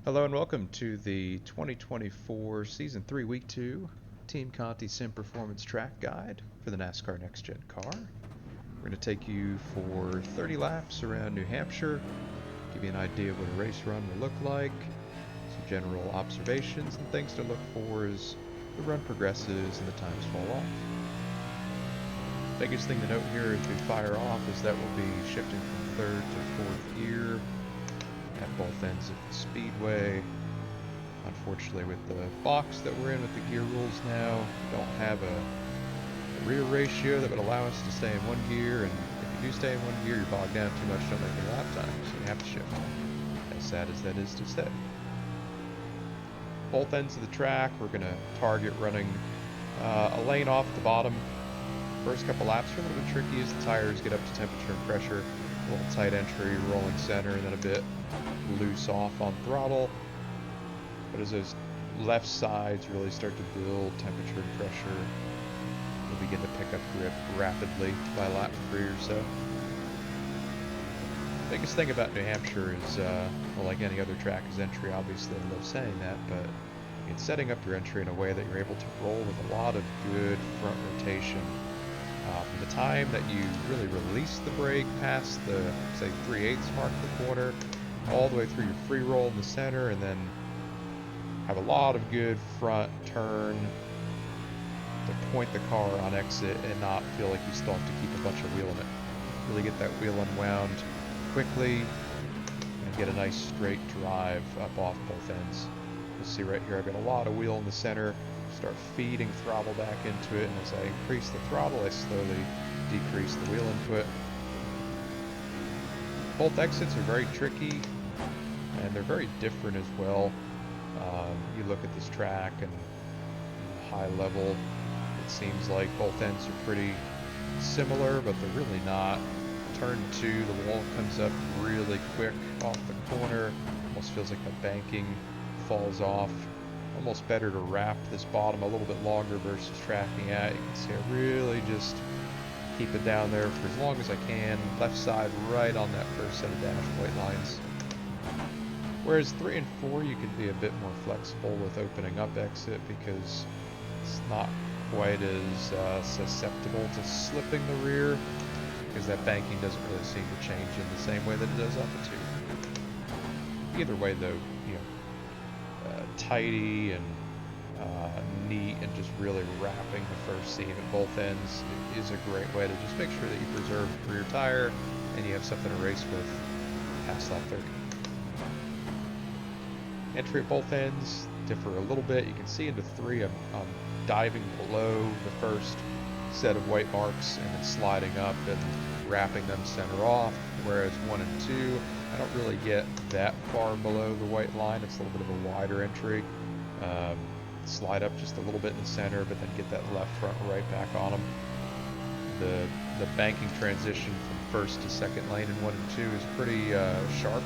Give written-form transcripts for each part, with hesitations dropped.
Hello and welcome to the 2024 Season 3 Week 2 Team Conti Sim Performance Track Guide for the NASCAR NextGen car. We're going to take you for 30 laps around New Hampshire, give you an idea of what a race run will look like, some general observations and things to look for as the run progresses and the times fall off. The biggest thing to note here as we fire off is that we'll be shifting from third to fourth gear at both ends of the speedway. Unfortunately, with the box that we're in with the gear rules now, we don't have a rear ratio that would allow us to stay in one gear, and if you do stay in one gear, you're bogged down too much, don't make any lap time, so you have to shift. As sad as that is to say. Both ends of the track, we're going to target running a lane off at the bottom. First couple laps are a little bit tricky as the tires get up to temperature and pressure. A little tight entry, rolling center, and then a bit loose off on throttle. But as those left sides really start to build temperature and pressure, we'll begin to pick up grip rapidly by lap 3 or so. The biggest thing about New Hampshire is, well, like any other track, is entry. Obviously, I love saying that, but it's setting up your entry in a way that you're able to roll with a lot of good front rotation. From the time that you really release the brake past the, say, 3/8 mark of the corner, all the way through your free roll in the center, and then have a lot of good front turn to point the car on exit and not feel like you still have to keep a bunch of wheel in it. Really get that wheel unwound quickly and get a nice straight drive up off both ends. You'll see right here I've got a lot of wheel in the center. Start feeding throttle back into it, and as I increase the throttle, I slowly decrease the wheel input. Both exits are very tricky, and they're very different as well. You look at this track, and high level, it seems like both ends are pretty similar, but they're really not. Turn 2, the wall comes up really quick off the corner. Almost feels like the banking falls off. Almost better to wrap this bottom a little bit longer versus tracking at. You can see I really just keep it down there for as long as I can. Left side right on that first set of dash plate lines. Whereas 3 and 4 you can be a bit more flexible with opening up exit because it's not quite as susceptible to slipping the rear, because that banking doesn't really seem to change in the same way that it does off the 2. Either way though, you know, tidy and neat and just really wrapping the first seam at both ends is a great way to just make sure that you preserve the rear tire and you have something to race with past lap 30. Entry at both ends differ a little bit. You can see into 3 I'm diving below the first set of white marks and then sliding up and wrapping them center off, whereas 1 and 2 I don't really get that far below the white line. It's a little bit of a wider entry. Slide up just a little bit in the center, but then get that left front right back on them. The banking transition from first to second lane in 1 and 2 is pretty sharp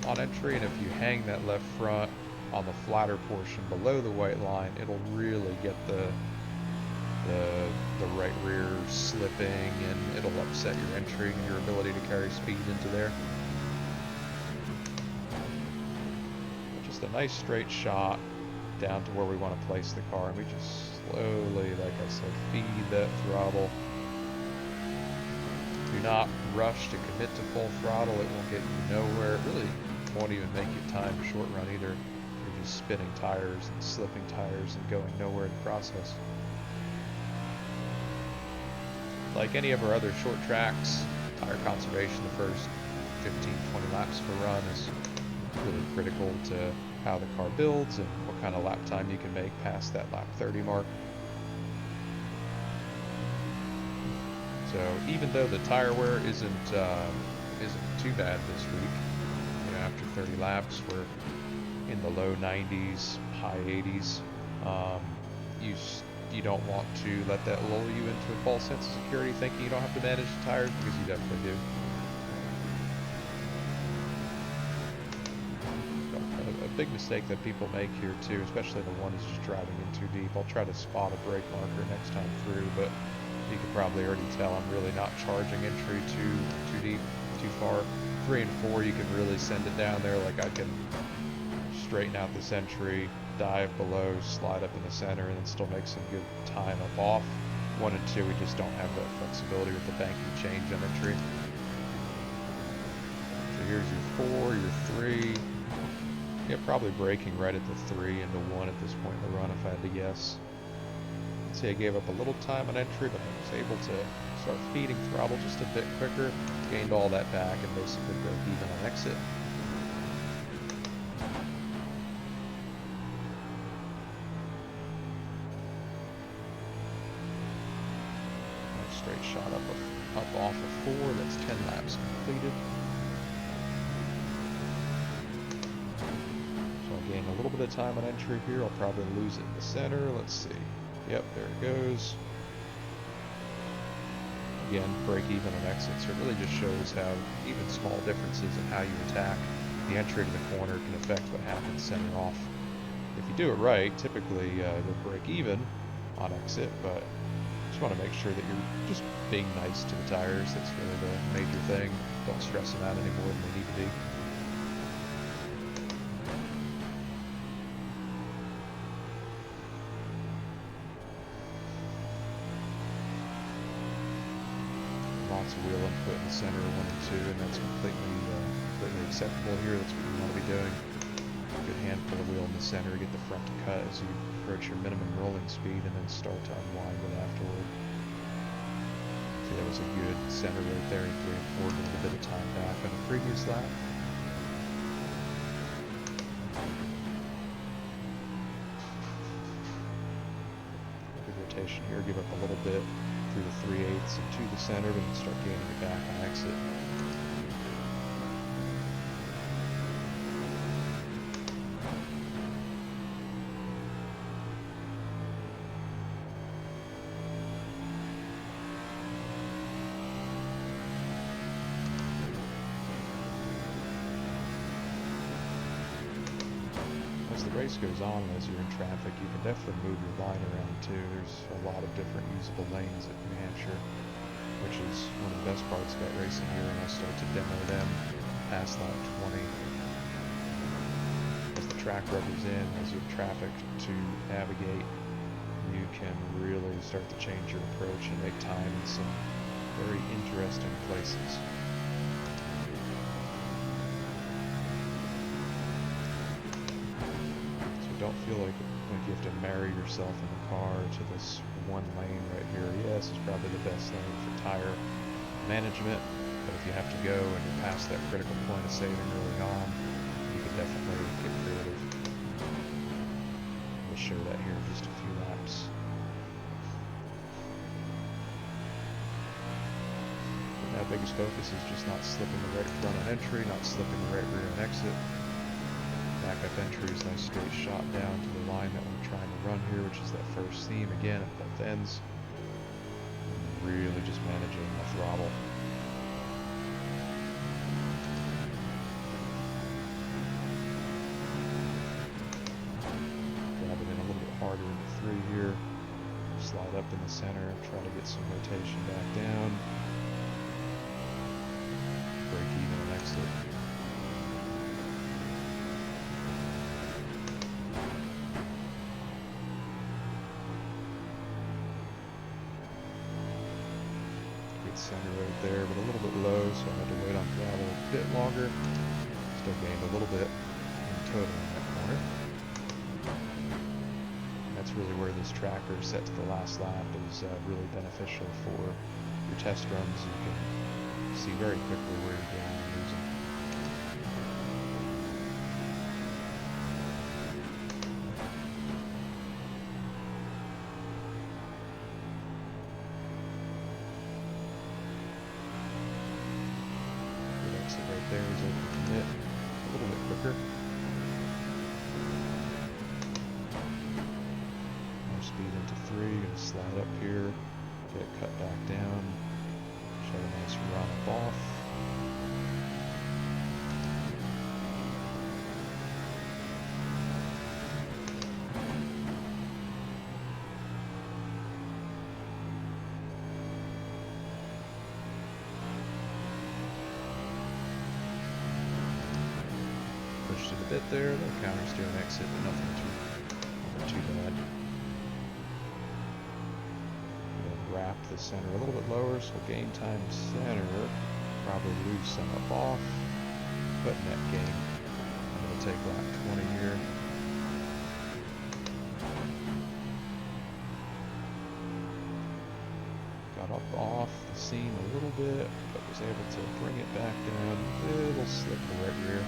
on entry, and if you hang that left front on the flatter portion below the white line, it'll really get the right rear slipping, and it'll upset your entry and your ability to carry speed into there. Just a nice straight shot down to where we want to place the car, and we just slowly, like I said, feed that throttle. Do not rush to commit to full throttle. It won't get you nowhere. It really won't even make you time a short run either. You're just spinning tires and slipping tires and going nowhere in the process. Like any of our other short tracks, tire conservation the first 15-20 laps of a run is really critical to how the car builds and what kind of lap time you can make past that lap 30 mark. So even though the tire wear isn't too bad this week, you know, after 30 laps we're in the low 90s, high 80s. You don't want to let that lull you into a false sense of security, thinking you don't have to manage the tires, because you definitely do. A big mistake that people make here too, especially the one who's just driving in too deep. I'll try to spot a brake marker next time through, but you can probably already tell I'm really not charging entry too deep, too far. 3 and 4 you can really send it down there. Like I can straighten out this entry, dive below, slide up in the center, and then still make some good time up off. 1 and 2, we just don't have that flexibility with the banking change on entry. So here's your 4, your 3. Yeah, probably braking right at the 3 into 1 at this point in the run if I had to guess. I'd say I gave up a little time on entry, but I was able to start feeding throttle just a bit quicker, gained all that back, and basically broke even on exit. Straight shot up off of 4, that's 10 laps completed. So I'll gain a little bit of time on entry here. I'll probably lose it in the center. Let's see. Yep, there it goes. Again, break even on exit. So it really just shows how even small differences in how you attack the entry to the corner can affect what happens center off. If you do it right, typically you'll break even on exit, but just want to make sure that you're just being nice to the tires. That's really the major thing. Don't stress them out any more than they need to be. Lots of wheel input in the center of 1 and 2, and that's completely acceptable here. That's what you want to be doing. Good handful of wheel in the center to get the front to cut as you approach your minimum rolling speed, and then start to unwind it afterward. See, that was a good center right there in 3 and 4, getting a bit of time back on the previous lap. Good rotation here, give up a little bit through the 3/8 and to the center, but then start gaining it back on exit. As the race goes on and as you're in traffic, you can definitely move your line around too. There's a lot of different usable lanes at New Hampshire, which is one of the best parts about racing here, and I'll start to demo them past lap 20. As the track rubber's in, as you have traffic to navigate, you can really start to change your approach and make time in some very interesting places. Don't feel like you have to marry yourself in the car to this one lane right here. Yes, it's probably the best lane for tire management, but if you have to go and you're past that critical point of saving early on, you can definitely get creative. We'll show that here in just a few laps. But now biggest focus is just not slipping the right front on entry, not slipping the right rear on exit. Backup entries, nice straight shot down to the line that we're trying to run here, which is that first seam again at both ends. Really just managing the throttle. Grab it in a little bit harder into 3 here. Slide up in the center, try to get some rotation back down. Break even and exit. Center right there, but a little bit low, so I had to wait on throttle a bit longer. Still gained a little bit in total in that corner. And that's really where this tracker set to the last lap is really beneficial for your test runs. You can see very quickly where you're going and losing. There is able to commit a little bit quicker. More speed into 3, gonna slide up here, get it cut back down, show a nice run up off. edge of the bit there. Little counter steer and exit, but nothing too bad. Wrap the center a little bit lower, so we'll gain time center. Probably lose some up off, but net gain. I'm going to take lap 20 here. Got up off the seam a little bit, but was able to bring it back down. Little slip the right rear.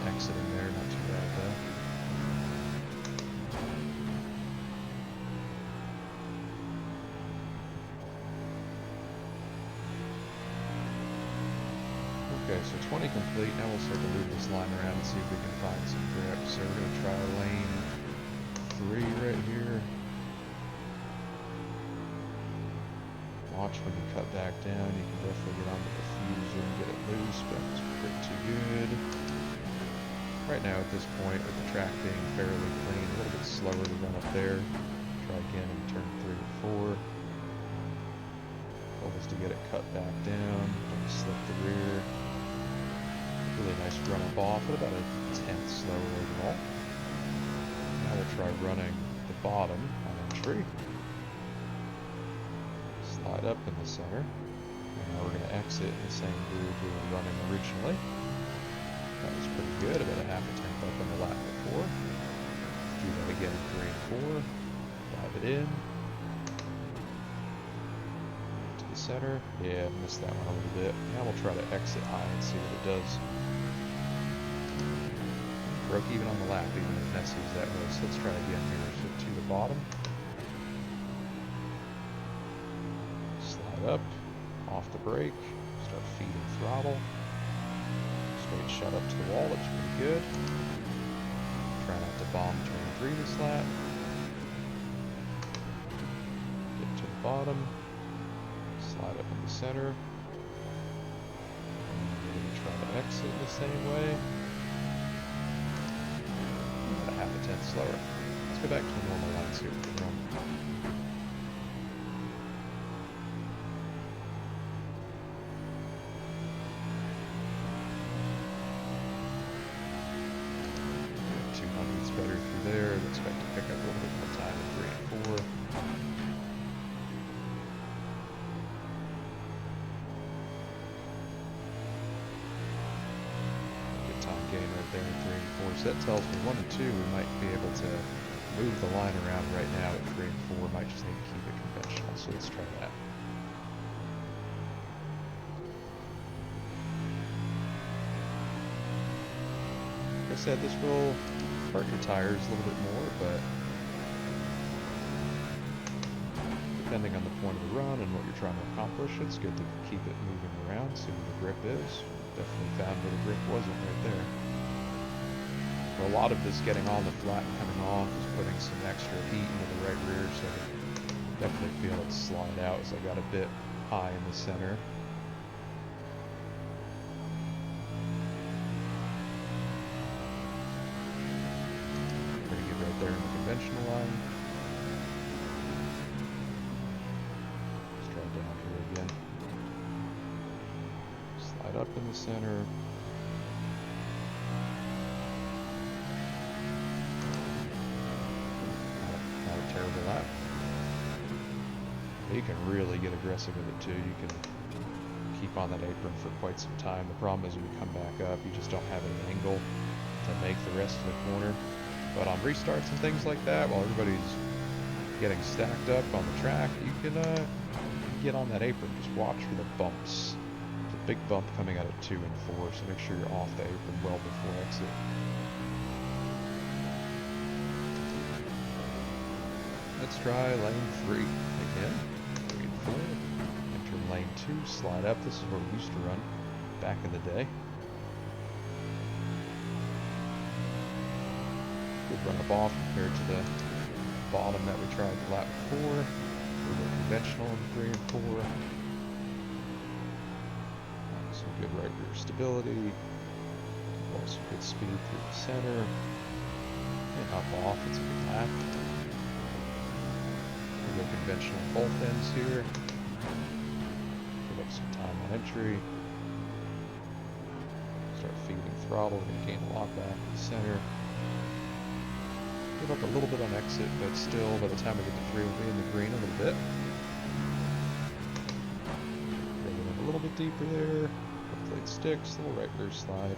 Exit in there, not too bad though. Okay, so 20 complete. Now we'll start to move this line around and see if we can find some grip. So we're going to try lane 3 right here. Watch when you cut back down. You can definitely get on the diffuser and get it loose, but it's pretty too good. Right now at this point, with the track being fairly clean, a little bit slower to run up there. Try again in turn 3 or 4. Goal is to get it cut back down. Don't slip the rear. Really nice run up off at about a 10th slower overall. Now we'll try running the bottom on entry. Slide up in the center. And now we're going to exit in the same groove we were running originally. That was pretty good, about a half a tenth up on the lap before. Do that again in 3 and 4. Dive it in. To the center. Yeah, missed that one a little bit. Now we'll try to exit high and see what it does. Broke even on the lap, even as messy as that was. Let's try again here. So to the bottom. Slide up. Off the brake. Start feeding throttle. Straight shut up to the wall, looks pretty good. Try not to bomb turn 3 this lap. Get to the bottom. Slide up in the center. And we're going to try to exit the same way. About a half a tenth slower. Let's go back to the normal line, see what we can run. Better through there. I'd expect to pick up a little bit more time in 3 and 4. Good time gain right there in 3 and 4. So that tells me 1 and 2 we might be able to move the line around right now at 3 and 4. Might just need to keep it conventional. So let's try that. Like I said, this will hurt your tires a little bit more, but depending on the point of the run and what you're trying to accomplish, it's good to keep it moving around, see where the grip is. Definitely found where the grip wasn't right there. But a lot of this getting on the flat and coming off is putting some extra heat into the right rear, so I can definitely feel it slide out as I got a bit high in the center. There in the conventional line. Let's try down here again. Slide up in the center. Not a terrible lap. You can really get aggressive with it too. You can keep on that apron for quite some time. The problem is when you come back up, you just don't have an angle to make the rest of the corner. But on restarts and things like that, while everybody's getting stacked up on the track, you can get on that apron. Just watch for the bumps. There's a big bump coming out of 2 and 4, so make sure you're off the apron well before exit. Let's try lane 3 again. 3 and 4. Enter lane 2, slide up. This is where we used to run back in the day. Run up off compared to the bottom that we tried the lap before. We were conventional in 3 and 4. Some good right rear stability. Also good speed through the center. And up off, it's a good lap. We go conventional both ends here. Give up some time on entry. Start feeding throttle, we're gonna gain a lot back in the center. Give up a little bit on exit, but still, by the time we get to 3, we'll be in the green a little bit. Bring it in a little bit deeper there. Hopefully it sticks. Little right rear slide.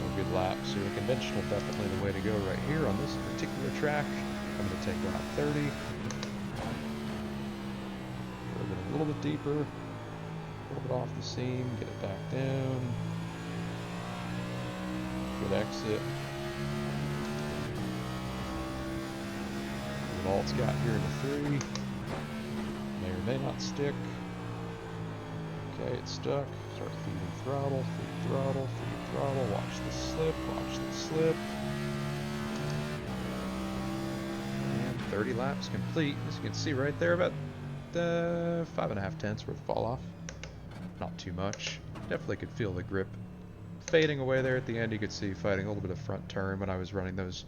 A good lap. So the conventional definitely the way to go right here on this particular track. I'm going to take lap 30. A little bit deeper. A little bit off the seam. Get it back down. Good exit. And all it's got here in the 3. May or may not stick. Okay, it's stuck. Start feeding throttle, feed throttle, feed throttle. Watch the slip, watch the slip. And 30 laps complete. As you can see right there, about 5.5 tenths worth of fall off. Not too much. Definitely could feel the grip fading away there at the end. You could see fighting a little bit of front turn when I was running those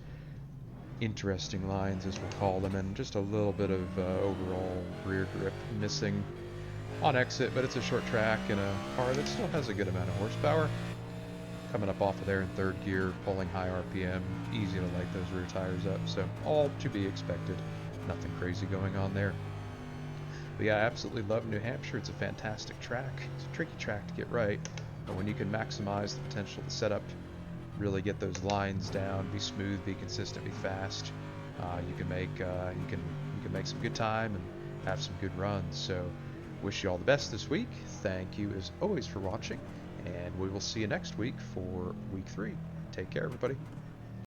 interesting lines, as we'll call them, and just a little bit of overall rear grip missing on exit, but it's a short track in a car that still has a good amount of horsepower. Coming up off of there in 3rd gear, pulling high RPM, easy to light those rear tires up, so all to be expected. Nothing crazy going on there. But yeah, I absolutely love New Hampshire. It's a fantastic track. It's a tricky track to get right, but when you can maximize the potential of the setup, really get those lines down, be smooth, be consistent, be fast, you can make some good time and have some good runs. So wish you all the best this week. Thank you as always for watching, and we will see you next week for week 3. Take care, everybody.